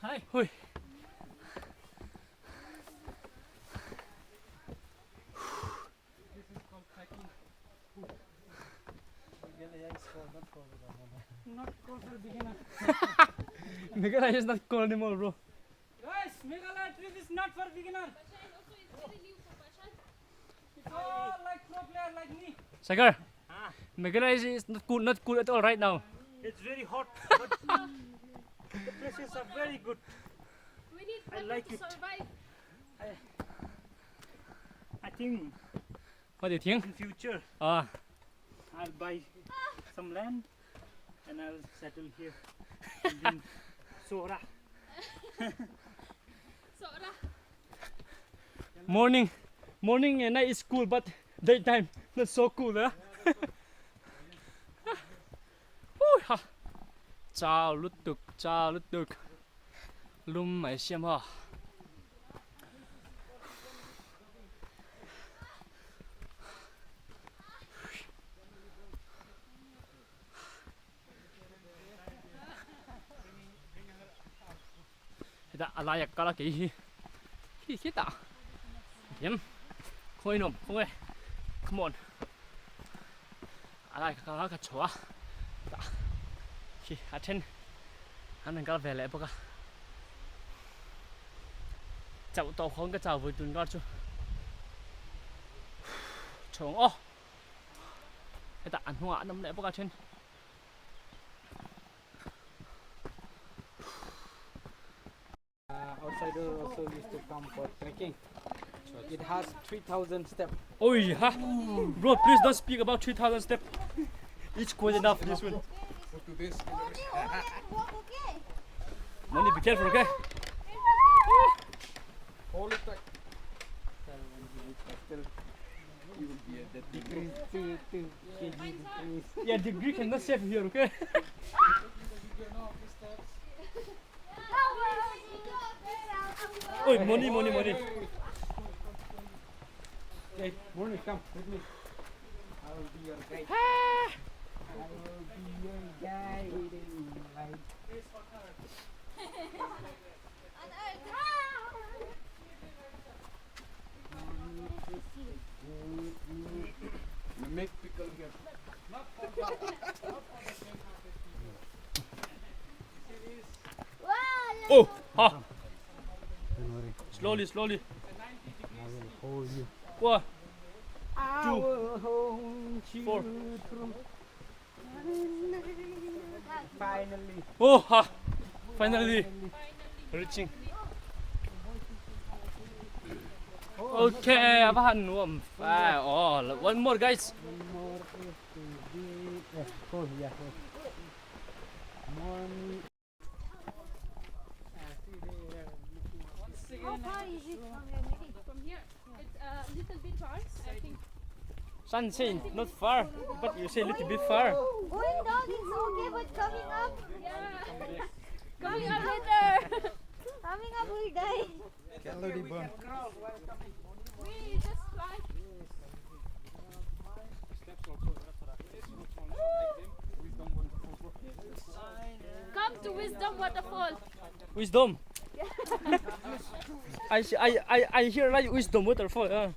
Hi. Hui. This is called trekking. Meghalaya is for not for beginner. Not called for beginner. Meghalaya is not cold anymore, bro. Guys, Meghalaya trip is not for beginner. It's all like pro player like me. Sagar, Meghalaya is not cool at all right now. It's very hot, but the places are very good. We need I money like to it. survive. I think What do you think? in future Ah, I'll buy some land and I'll settle here in Sora. Sora. morning and night is cool, but daytime not so cool, huh? Ha. Chào lút tục. Lum mày xem ha. Kita alaya kala kì hi ta. Điểm. Khôi nôm, không ơi. Come on. Alaya kala ka chua. Ta. Hi aten. Anh kala về lại baka. Chậu tàu không cái chậu với tuần con chứ. Chồng ô. Cái ta ăn hoa nằm lại baka trên. Outsider also used to come for trekking. It has 3,000 steps. Oi, ha. Bro, please don't speak about 3,000 steps. It's quite enough this one. Money, be careful, okay? Hold it tight. Still, you will be at that degree. 2 kg decrease. Yeah, degree cannot save here, okay? Oi, money. Hey, morning, come with me. I will be your guide. I will be your guide in life. You make pickle here. Oh, ha. Don't worry, Slowly. I will hold you. One, I Two, will hold you 4. through. Finally. Oh, ha. Finally reaching. Okay, abahan warm. Oh, one more, guys. One more is to be. Oh, yeah. One. How far is it from your meeting? From here, it's a little bit far. I think. Sun saying not far, but you say a little bit far. Going down is okay, but coming up, Yeah. Coming up later. coming up will die. Calorie burn. We just fly. Come to Wisdom Waterfall. Wisdom. I hear like wisdom waterfall.